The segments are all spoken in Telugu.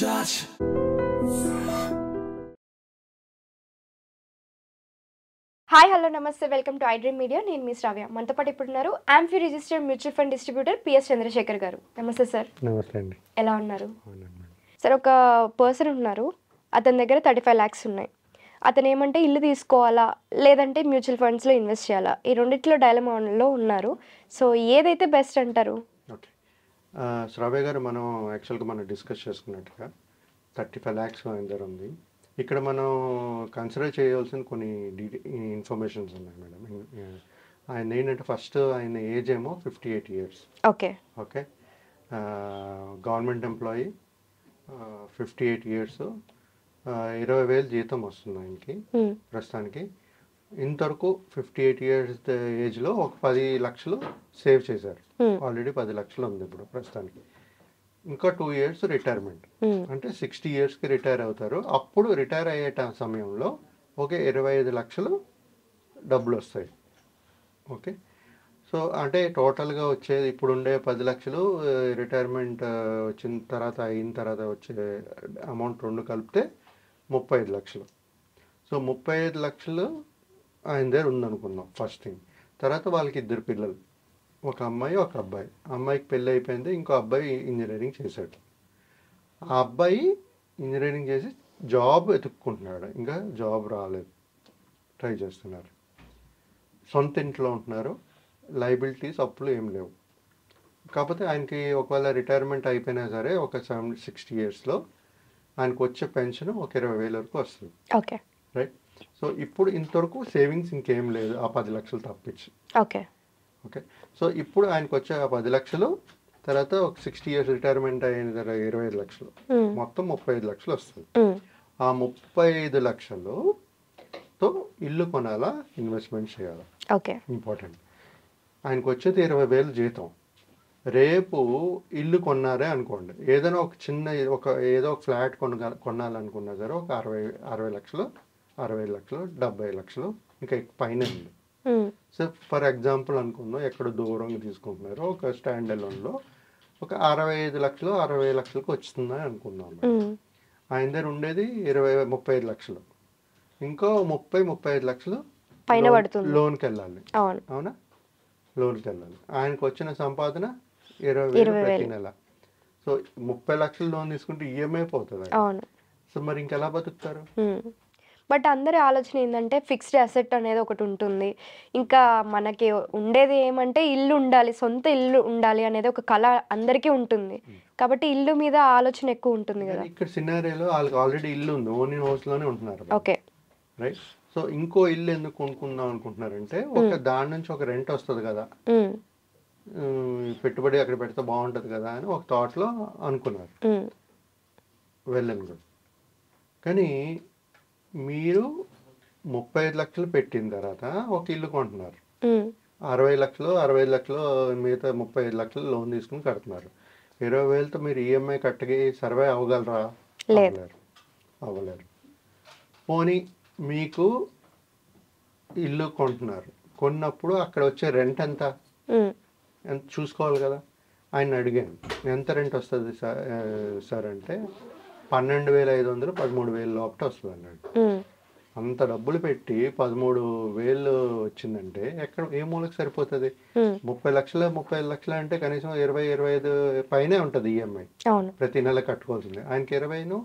touch. హాయ్ హలో నమస్తే వెల్కమ్ టు ఐడ్రీమ్ మీడియా. నేను మీ శ్రావ్య. మనతో పాటు ఇప్పుడు ఉన్నారు AMFI registered mutual fund distributor P S Chandrashekar గారు. నమస్తే సార్. నమస్తే అండి. ఎలా ఉన్నారు సార్? ఒక పర్సన్ ఉన్నారు, అతని దగ్గర 35 lakhs ఉన్నాయి. అతను ఏమంటే ఇల్లు తీసుకోవాలా లేదంటే మ్యూచువల్ ఫండ్స్లో ఇన్వెస్ట్ చేయాలా, ఈ రెండిట్లో డైలమాలో ఉన్నారు. సో ఏదైతే బెస్ట్ అంటారు? ఓకే, శ్రావ్య గారు, మనం యాక్చువల్గా మనం డిస్కస్ చేసుకున్నట్టుగా 35 lakhs ఆయన దగ్గర ఉంది. ఇక్కడ మనం కన్సిడర్ చేయవలసిన కొన్ని ఇన్ఫర్మేషన్స్ ఉన్నాయి మేడం. ఆయన ఏంటంటే ఫస్ట్ ఆయన ఏజ్ ఏమో 58 years. Okay okay, government employee, 58 years, 20,000 జీతం వస్తుంది ఆయనకి ప్రస్తుతానికి. ఇంతవరకు 58 years ఏజ్లో ఒక 10 lakhs సేవ్ చేశారు. ఆల్రెడీ 10 lakhs ఉంది ఇప్పుడు ప్రస్తుతానికి. ఇంకా 2 years రిటైర్మెంట్, అంటే 60 yearsకి రిటైర్ అవుతారు. అప్పుడు రిటైర్ అయ్యే సమయంలో ఓకే 25 lakhs డబ్బులు వస్తాయి. ఓకే, సో అంటే టోటల్గా వచ్చేది ఇప్పుడు ఉండే 10 lakhs రిటైర్మెంట్ వచ్చిన తర్వాత అయిన తర్వాత వచ్చే అమౌంట్ రెండు కలిపితే 35 lakhs. సో 35 lakhs ఆయన దగ్గర ఉందనుకుందాం ఫస్ట్ థింగ్. తర్వాత వాళ్ళకి 2 పిల్లలు, ఒక అమ్మాయి ఒక అబ్బాయి. అమ్మాయికి పెళ్ళి అయిపోయింది, ఇంకో అబ్బాయి ఇంజనీరింగ్ చేశాడు. ఆ అబ్బాయి ఇంజనీరింగ్ చేసి జాబ్ వెతుక్కుంటున్నాడు, ఇంకా జాబ్ రాలేదు, ట్రై చేస్తున్నారు. సొంత ఇంట్లో ఉంటున్నారు, లైబిలిటీస్ అప్పులు ఏం లేవు. కాకపోతే ఆయనకి ఒకవేళ రిటైర్మెంట్ అయిపోయినా సరే ఒక 60 yearsలో ఆయనకు వచ్చే పెన్షన్ ఒక 20,000 వరకు వస్తుంది. Okay right. సో ఇప్పుడు ఇంతవరకు సేవింగ్స్ ఇంకేం లేదు ఆ 10 lakhs తప్పించి. ఓకే ఓకే, సో ఇప్పుడు ఆయనకు వచ్చే ఆ 10 lakhs, తర్వాత ఒక 60 years రిటైర్మెంట్ అయిన తర్వాత 25 lakhs, మొత్తం 35 lakhs వస్తుంది. ఆ 35 lakhsతో ఇల్లు కొనాలా, ఇన్వెస్ట్మెంట్ చేయాలా? Okay, important. ఆయనకు వచ్చేది 20,000 జీతం. రేపు ఇల్లు కొన్నారే అనుకోండి, ఏదైనా ఒక చిన్న ఏదో ఒక ఫ్లాట్ కొనాలనుకున్నా సరే ఒక 60 lakhs, 65 lakhs, 70 lakhs, ఇంకా పైన ఉంది. సో ఫర్ ఎగ్జాంపుల్ అనుకుందాం, ఎక్కడ దూరంగా తీసుకుంటున్నారో ఒక స్టాండ్ అలోన్లో ఒక 65 lakhs, 60 lakhsకి వచ్చిందని అనుకుందాం. ఆయన దగ్గర ఉండేది 35 lakhs, ఇంకో 35 lakhs పైన పడుతుంది, లోన్కి వెళ్ళాలి. అవునా, లోన్కి వెళ్ళాలి. ఆయనకు వచ్చిన సంపాదన 20,000 ప్రతి నెల. సో 30 lakhs లోన్ తీసుకుంటే ఈఎంఐ పోతుంది. సో మరి ఇంకెలా బతుకుతారు? బట్ అందరి ఆలోచన ఏంటంటే ఫిక్స్డ్ అసెట్ అనేది ఒకటి ఉంటుంది, ఇంకా మనకి ఉండేది ఏమంటే ఇల్లు ఉండాలి, సొంత ఇల్లు ఉండాలి అనేది ఒక కళ అందరికీ ఉంటుంది. కాబట్టి ఇల్లు మీద ఆలోచన ఎక్కువ ఉంటుంది కదా. ఇక్కడ సినారియోలో వాళ్ళకి ఆల్రెడీ ఇల్లు ఉంది, ఓన్ హౌస్లోనే ఉంటున్నారు. Okay, right. సో ఇంకో ఇల్లు ఎందుకు కొనుక్కుందాం అనుకుంటున్నారంటే ఒక దాని నుంచి ఒక రెంట్ వస్తుంది కదా, పెట్టుబడి అక్కడ పెడితే బాగుంటుంది కదా అని ఒక థాట్లో అనుకున్నారు. వెళ్ళను కూడా. కానీ మీరు 35 lakhs పెట్టిన తర్వాత ఒక ఇల్లు కొంటున్నారు, 60 lakhs, 65 lakhs మిగతా 35 lakhs లోన్ తీసుకుని కడుతున్నారు. 20,000తో మీరు ఈఎంఐ కట్టకి సర్వే అవ్వగలరా? అవ్వలేరు. పోనీ మీకు ఇల్లు కొంటున్నారు, కొన్నప్పుడు అక్కడ వచ్చే రెంట్ ఎంత చూసుకోవాలి కదా. ఆయన అడిగాను, ఎంత రెంట్ వస్తుంది సార్ అంటే 12,500, 13,000 లోపల వస్తుంది అన్నాడు. అంత డబ్బులు పెట్టి 13,000 వచ్చిందంటే ఎక్కడ ఏ మూలకి సరిపోతుంది? 30 lakhs అంటే కనీసం 20-25 పైనే ఉంటుంది ఈఎంఐ ప్రతి నెల కట్టుకోవాల్సింది. ఆయనకి 20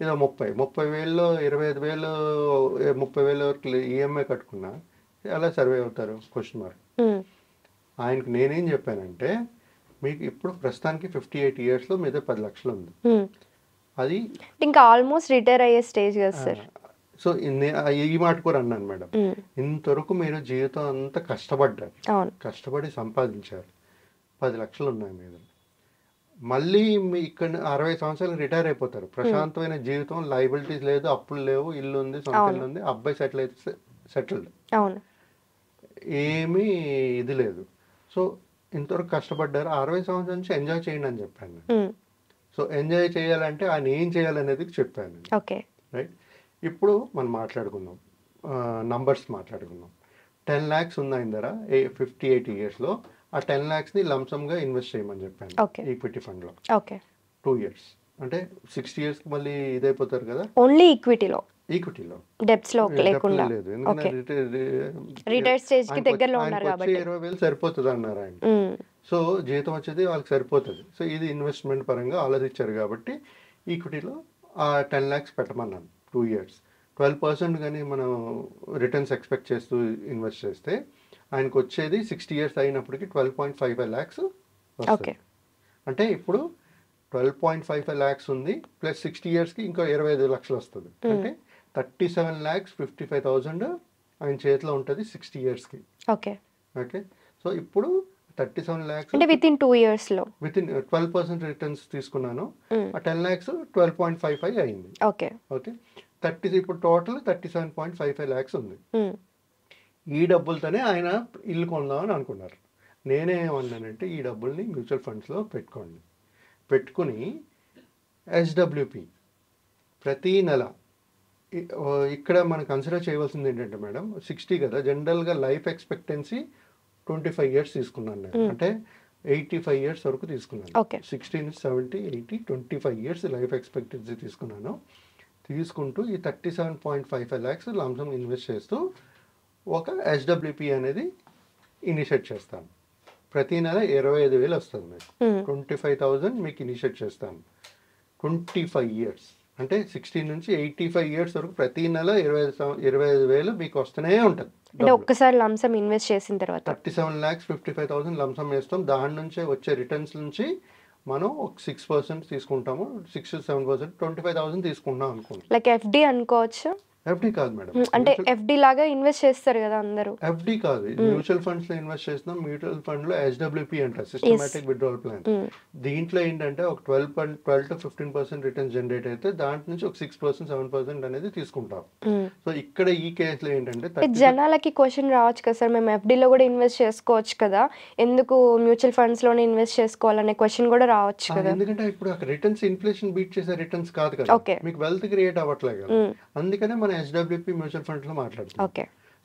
ఏదో 30,000లో 25,000, 30,000 వరకు ఈఎంఐ కట్టుకున్నా ఎలా సర్వే అవుతారు? Question mark. ఆయనకు నేనేం చెప్పానంటే, మీకు ఇప్పుడు ప్రస్తుతానికి 58 yearsలో మీద 10 lakhs ఉంది, అది ఇంకా ఆల్మోస్ట్ రిటైర్ అయ్యే స్టేజ్ కదా సార్. సో ఈ మాట కూడా అన్నాను మేడం, ఇంతవరకు మీరు జీవితం అంతా కష్టపడ్డారు, కష్టపడి సంపాదించారు, 10 lakhs ఉన్నాయి మీద. మళ్ళీ మీ ఇక్కడ 60 సంవత్సరాలు రిటైర్ అయిపోతారు, ప్రశాంతమైన జీవితం, లైబిలిటీస్ లేదు, అప్పులు లేవు, ఇల్లు ఉంది, సొంత ఇల్లు ఉంది, అబ్బాయి సెటిల్డ్, ఏమీ ఇది లేదు. సో ఇంతవరకు కష్టపడ్డారు, 60 సంవత్సరాల నుంచి ఎంజాయ్ చేయండి అని చెప్పాను. సో ఎంజాయ్ చేయాలంటే ఆయన ఏం చేయాలనేది చెప్పాను. రైట్. ఇప్పుడు మనం మాట్లాడుకుందాం, నంబర్స్ మాట్లాడుకుందాం. 10 lakhs ఉంది ఆయన ధర 58 yearsలో. ఆ 10 lakhsని లంసమ్గా ఇన్వెస్ట్ చేయమని చెప్పాను ఈక్విటీ ఫండ్లో 2 years. అంటే 60 ఇయర్స్కి మళ్ళీ ఇదైపోతారు కదా ఓన్లీ ఈక్విటీలో, ఈక్విటీలో డెబ్ట్స్లో లేకుండా. లేదు, ఓకే, ఎందుకంటే రిటైర్ స్టేజ్కి దగ్గరలో ఉన్నారు వచ్చి కాబట్టి. 20,000 సరిపోతుంది అన్నారు ఆయన. సో జీతం వచ్చేది వాళ్ళకి సరిపోతుంది. సో ఇది ఇన్వెస్ట్మెంట్ పరంగా ఆలోచించారు కాబట్టి ఈక్విటీలో ఆ 10 lakhs పెట్టమన్నాను 2 years. 12% కానీ మనం రిటర్న్స్ ఎక్స్పెక్ట్ చేస్తూ ఇన్వెస్ట్ చేస్తే ఆయనకు వచ్చేది 60 years అయినప్పటికీ 12.55 lakhs ఓకే, వస్తుంది. అంటే ఇప్పుడు 12.55 lakhs ఉంది ప్లస్ 60 yearsకి ఇంకో 25 లక్షలు వస్తుంది. అంటే 37,55,000 ఆయన చేతిలో ఉంటుంది 60 yearsకి. Okay, okay. సో ఇప్పుడు 37 lakhs అంటే విత్ ఇన్ 2 yearsలో విత్ ఇన్ 12% రిటర్న్స్ తీసుకున్నాను. ఆ 10 lakhs 12.55 అయింది. Okay, okay. ఇప్పుడు టోటల్ 37.55 lakhs ఉంది. ఈ డబ్బులతోనే ఆయన ఇల్లు కొందామని అనుకున్నారు. నేనేమన్నానంటే ఈ డబ్బుల్ని మ్యూచువల్ ఫండ్స్లో పెట్టుకోండి, పెట్టుకుని ఎస్డబ్ల్యూపి ప్రతి నెల ఇక్కడ మనం కన్సిడర్ చేయవలసింది ఏంటంటే మేడం 60 కదా, జనరల్గా లైఫ్ ఎక్స్పెక్టెన్సీ 25 years తీసుకున్నాను నేను. అంటే 85 years వరకు తీసుకున్నాను. 60 నుంచి 70, 80, 25 years లైఫ్ ఎక్స్పెక్టెన్సీ తీసుకున్నాను. తీసుకుంటూ ఈ 37.55 lakhs లంసమ్ ఇన్వెస్ట్ చేస్తూ ఒక ఎస్డబ్ల్యూపి అనేది ఇనిషియేట్ చేస్తాను. ప్రతి నెల 25,000 వస్తుంది మీకు. 25,000 మీకు ఇనిషియేట్ చేస్తాను 25 years. అంటే 60 నుంచి 85 years వరకు ప్రతి నెల 25,000 మీకు వస్తూనే ఉంటుంది. అంటే ఒక్కసారి లంసమ్ ఇన్వెస్ట్ చేసిన తర్వాత 37,55,000 లంసమ్ వేస్తాం. దాని నుంచే వచ్చే రిటర్న్స్ నుంచి మనం ఒక 6% తీసుకుంటాము, 6-7%, 25,000 తీసుకుంటాం అనుకుంటాం. లైక్ ఎఫ్డి అనుకోవచ్చు. ఎఫ్డి కాదు మేడం, అంటే ఎఫ్డి లాగా ఇన్వెస్ట్ చేస్తారు కదా అందరూ. ఎఫ్డి కాదు, మ్యూచువల్ ఫండ్స్ లో ఇన్వెస్ట్ చేస్తున్నాం. మ్యూచువల్ ఫండ్ లో ఎస్డబ్ల్యూపి అంటారు, సిస్టమాటిక్ విత్డ్రావల్ ప్లాన్. దీంట్లో ఏంటంటే ఒక 12 to 15% రిటర్న్స్ జనరేట్ అయితే దాంట్లో నుంచి ఒక 6%, 7% అనేది తీసుకుంటాం. సో ఇక్కడ ఈ కేసులో ఏంటంటే జనాలకి క్వశ్చన్ రావచ్చు కదా సార్, మేము ఎఫ్డిలో కూడా ఇన్వెస్ట్ చేసుకోవచ్చు కదా, ఎందుకు మ్యూచువల్ ఫండ్స్ లోనే ఇన్వెస్ట్ చేసుకోవాలనే క్వశ్చన్ కూడా రావచ్చు కదా. ఎందుకంటే ఇప్పుడు అక్కడ రిటర్న్స్ ఇన్ఫ్లేషన్ బీట్ చేసే రిటర్న్స్ కాదు కదా, మీకు వెల్త్ క్రియేట్ అవ్వట్లేదు కదా. అందుకనే మన ఎస్డబ్ల్యూపీ మ్యూచువల్ ఫండ్స్ లో మాట్లాడుతున్నాం.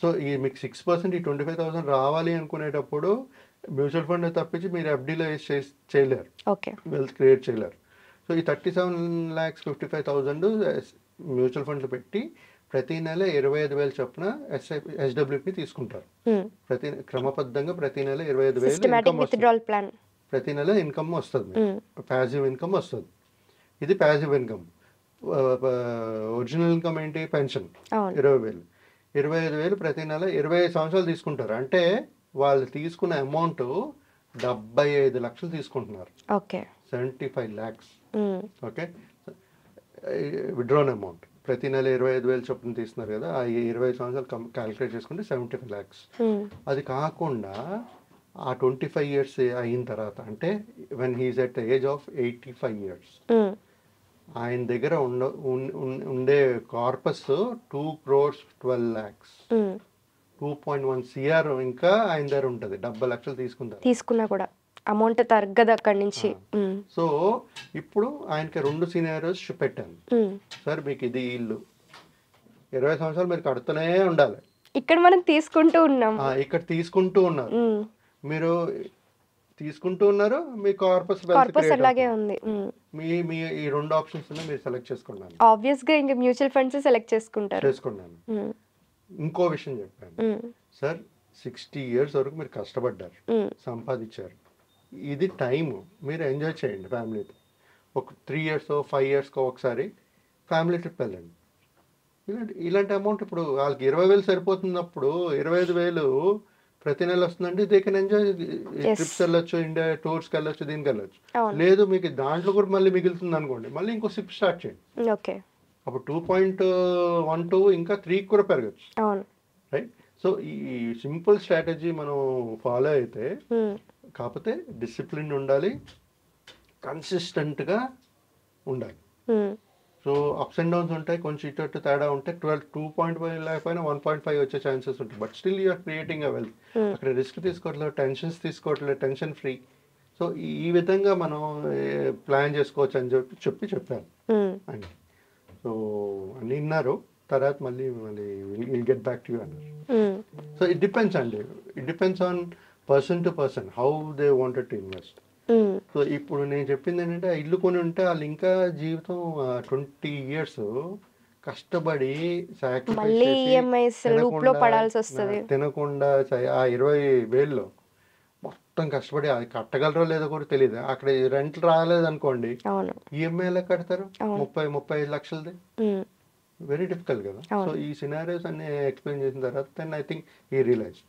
సో ఈ మీకు 6% ఈ 25,000 రావాలి అనుకునేటప్పుడు మ్యూచువల్ ఫండ్ తప్పించి మీరు ఎఫ్డీలో చేయలేరు, వెల్త్ క్రియేట్ చేయలేరు. సో ఈ 37,55,000 మ్యూచువల్ ఫండ్లు పెట్టి ప్రతి నెల 25,000 చొప్పున ఎస్డబ్ల్యూపీ తీసుకుంటారు. క్రమబద్ధంగా ప్రతి నెల 25,000 ప్రతి నెల ఇన్కమ్ వస్తుంది, ప్యాసివ్ ఇన్కమ్ వస్తుంది. ఇది ప్యాసివ్ ఇన్కమ్. ఒరిజినల్ ఇన్కమ్ ఏంటి? పెన్షన్ 20,000. 25,000 ప్రతి నెల 25 సంవత్సరాలు తీసుకుంటారు. అంటే వాళ్ళు తీసుకున్న అమౌంట్ 75 లక్షలు తీసుకుంటున్నారు. 75 lakhs. ఓకే, విత్డ్రాన్ అమౌంట్ ప్రతి నెల 25,000 చొప్పున తీస్తున్నారు కదా, ఆ 25 సంవత్సరాలు క్యాలిక్యులేట్ చేసుకుంటే 75 lakhs. అది కాకుండా ఆ 25 years అయిన తర్వాత, అంటే when he's at age of 85 years, ఆయన దగ్గర ఉండే కార్పస్ 2,12 lakhs, 2.1 CR ఇంకా ఆయన దగ్గర ఉంటుంది. 70 లక్షలు తీసుకున్నా కూడా అమౌంట్ తగ్గదు అక్కడి నుంచి. సో ఇప్పుడు ఆయనకి 2 scenarios పెట్టాను. సార్ మీకు ఇది ఇల్లు 20 సంవత్సరాలు మీరు కడుతూనే ఉండాలి, ఇక్కడ మనం తీసుకుంటూ ఉన్నాం, ఇక్కడ తీసుకుంటూ ఉన్నారు, మీరు తీసుకుంటూ ఉన్నారు, మీ కార్పస్ అలాగే ఉంది. మీ ఈ 2 ఆప్షన్స్ మీరు సెలెక్ట్ చేసుకున్నాను. ఆబ్వియస్ గా ఇంకా మ్యూచువల్ ఫండ్స్ సెలెక్ట్ చేసుకున్నాను. ఇంకో విషయం చెప్పాను సార్, 60 years వరకు మీరు కష్టపడ్డారు, సంపాదించారు, ఇది టైము మీరు ఎంజాయ్ చేయండి ఫ్యామిలీతో. ఒక 3 years 5 years ఒకసారి ఫ్యామిలీ ట్రిప్ వెళ్ళండి. ఇలాంటి అమౌంట్ ఇప్పుడు వాళ్ళకి 20,000 సరిపోతున్నప్పుడు 25,000 ప్రతి నెల వస్తుందండి. దే కెన్ ఎంజాయ్, ట్రిప్స్ వెళ్ళొచ్చు, ఇండియా టూర్స్కి వెళ్ళొచ్చు, దీనికి వెళ్ళొచ్చు. లేదు మీకు దాంట్లో కూడా మళ్ళీ మిగులుతుంది అనుకోండి, మళ్ళీ ఇంకో సిప్ స్టార్ట్ చేయండి. అప్పుడు 2.12 ఇంకా 3 కూడా పెరగచ్చు, రైట్? సో ఈ సింపుల్ స్ట్రాటజీ మనం ఫాలో అయితే, కాకపోతే డిసిప్లిన్ ఉండాలి, కన్సిస్టెంట్గా ఉండాలి. సో అప్స్ అండ్ డౌన్స్ ఉంటాయి, కొంచెం ఇటు తేడా ఉంటే 2.5 లేకపోయినా 1.5 వచ్చే ఛాన్సెస్ ఉంటాయి. But still you're creating a wealth. అక్కడ రిస్క్ తీసుకోవట్లేదు, టెన్షన్స్ తీసుకోవట్లేదు, టెన్షన్ ఫ్రీ. సో ఈ విధంగా మనం ప్లాన్ చేసుకోవచ్చు అని చెప్పాను అండి. సో అన్ని విన్నారు, తర్వాత మళ్ళీ will get back to you అన్నారు. సో ఇట్ డిపెండ్స్ అండి, it depends on person to person how they wanted to invest. So ఇప్పుడు నేను చెప్పింది ఏంటంటే ఆ ఇల్లు కొని ఉంటే వాళ్ళు ఇంకా జీవితం 20 ఇయర్స్ కష్టపడి సాక్రిఫైస్ మళ్ళీ చేసి ఈఎంఐస్ లూప్ లో పడాల్సి వస్తుంది. తినకుండా ఆ 20,000 మొత్తం కష్టపడి అది కట్టగలరో లేదో కూడా తెలియదు. అక్కడ రెంట్ రాలేదనుకోండి, అవును. ఈఎంఐ ఎలా కడతారు? అవును. 35 లక్షలది. వెరీ డిఫికల్ట్ కదా. సో ఈ సినారియోస్ అన్ని ఎక్స్ప్లెయిన్ చేసిన తర్వాత దెన్ ఐ థింక్ ఈ రియలైజ్.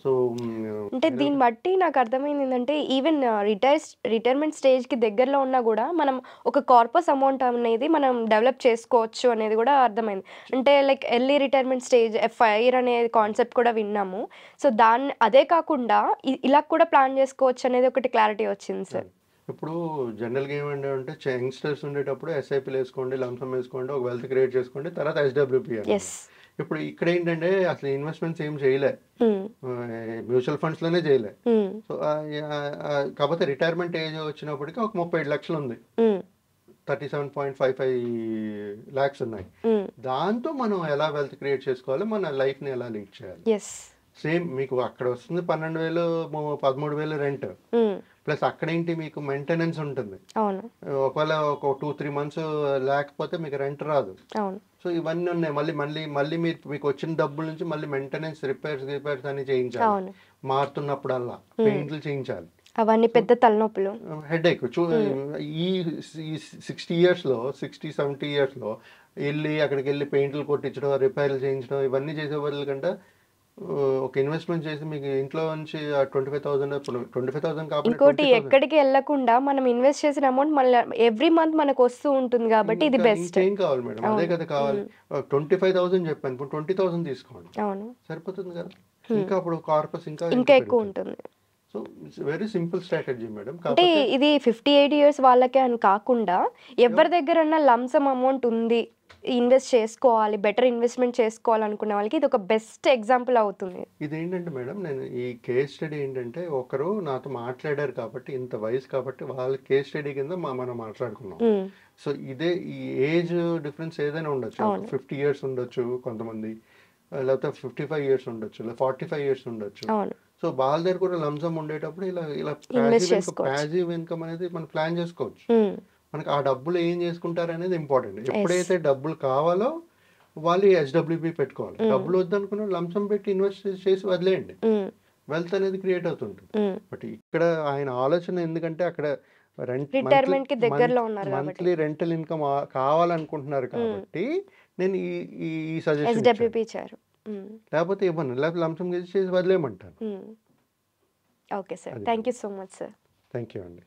సో అంటే దీన్ని బట్టి నాకు అర్థమైంది ఏంటంటే ఈవెన్ రిటైర్మెంట్ స్టేజ్కి దగ్గరలో ఉన్నా కూడా మనం ఒక కార్పస్ అమౌంట్ అనేది మనం డెవలప్ చేసుకోవచ్చు అనేది కూడా అర్థమైంది. అంటే like early retirement stage FIRE అనే కాన్సెప్ట్ కూడా విన్నాము. సో అదే కాకుండా ఇలా కూడా ప్లాన్ చేసుకోవచ్చు అనేది ఒకటి క్లారిటీ వచ్చింది సార్. ఇప్పుడు జనరల్గా ఏమంటే అంటే యంగ్స్టర్స్ ఉండేటప్పుడు ఎస్ఐపీలు వేసుకోండి, లంసం వేసుకోండి, ఒక వెల్త్ క్రియేట్ చేసుకోండి, తర్వాత SWP అని. ఇప్పుడు ఇక్కడ ఏంటంటే అసలు ఇన్వెస్ట్మెంట్స్ ఏం చేయలే, మ్యూచువల్ ఫండ్స్ లోనే చేయలే. సో కాకపోతే రిటైర్మెంట్ ఏజ్ వచ్చినప్పటికీ ఒక 35 లక్షలు ఉంది, 37.55 lakhs ఉన్నాయి. దాంతో మనం ఎలా వెల్త్ క్రియేట్ చేసుకోవాలి, మన లైఫ్ ని ఎలా లీడ్ చేయాలి. సేమ్ మీకు అక్కడ వస్తుంది 12,000 13,000 రెంట్, ప్లస్ అక్కడేంటి మీకు మెయింటెనెన్స్ ఉంటుంది. ఒకవేళ ఒక 2-3 months లేకపోతే మీకు రెంట్ రాదు. సో ఇవన్నీ ఉన్నాయి. మళ్ళీ మీకు వచ్చిన డబ్బుల నుంచి మళ్ళీ మెయింటెనెన్స్, రిపేర్స్ అన్ని చేయించాలి. మారుతున్నప్పుడల్లా పెయింట్లు చేయించాలి. అవన్నీ పెద్ద తలనొప్పులు, హెడేక్. ఈ 60-70 years లో అక్కడికి వెళ్ళి పెయింట్లు కొట్టించడం, రిపేర్లు చేయించడం, ఇవన్నీ చేసే బదులు కంటే ఒక ఇన్వెస్ట్మెంట్ చేసి మీకు ఇంట్లో నుంచి 25,000 కాబట్టి ఇంకోటి ఎక్కడికి వెళ్ళకుండా మనం ఇన్వెస్ట్ చేసిన అమౌంట్ మళ్ళీ ఎవ్రీ మంత్ మనకు వస్తూ ఉంటుంది కాబట్టి ఇది బెస్ట్. ఏం కావాలి మేడం, అదే కదా కావాలి. 25,000 చెప్పాను, ఇప్పుడు 20,000 తీసుకోండి, సరిపోతుంది కదా. ఇంకా అప్పుడు కార్పస్ ఇంకా ఎక్కువ ఉంటుంది. So very simple strategy madam. అంటే ఇది 58 years వాళ్ళకే అని కాకుండా ఎవరి దగ్గర లంసమ్ అమౌంట్ ఉంది, ఇన్వెస్ట్ చేసుకోవాలి, బెటర్ ఇన్వెస్ట్మెంట్ చేసుకోవాలనుకునే వాళ్ళకి ఇది ఒక బెస్ట్ ఎగ్జాంపుల్ అవుతుంది. ఇది ఏంటంటే మేడం, నేను ఈ కేస్ స్టడీ ఏంటంటే ఒకరు నాతో మాట్లాడారు కాబట్టి, ఇంత వయసు కాబట్టి వాళ్ళ కేస్ స్టడీ కింద మనం మాట్లాడుకున్నాం. సో ఇదే ఈ ఏజ్ డిఫరెన్స్ ఏదైనా ఉండొచ్చు, 50 years ఉండొచ్చు కొంతమంది, లేకపోతే 55 years ఉండొచ్చు, లేదా 45 years ఉండొచ్చు. సో వాళ్ళ దగ్గర కూడా లంసమ్ ఉండేటప్పుడు ఇలా ప్యాసివ్ ఇన్కమ్ అనేది మనం ప్లాన్ చేసుకోవచ్చు. మనకి ఆ డబ్బులు ఏం చేసుకుంటారు అనేది ఇంపార్టెంట్. ఎప్పుడైతే డబ్బులు కావాలో వాళ్ళు SWP పెట్టుకోవాలి. డబ్బులు వద్దనుకున్న లంసమ్ పెట్టి ఇన్వెస్ట్ చేసి వదిలేయండి, వెల్త్ అనేది క్రియేట్ అవుతుంటుంది. బట్ ఇక్కడ ఆయన ఆలోచన ఎందుకంటే అక్కడ రిటైర్మెంట్ కి దగ్గరలో ఉన్నారు, మంత్లీ రెంటల్ ఇన్కమ్ కావాలనుకుంటున్నారు కాబట్టి నేను ఈ సజెషన్ SWP ఇచ్చారు. లేకపోతే ఇవ్వను, లేకపోతే లంసమ్ చేసి వదిలేయమంటాను. Okay sir, thank you so much sir. Thank you అండి.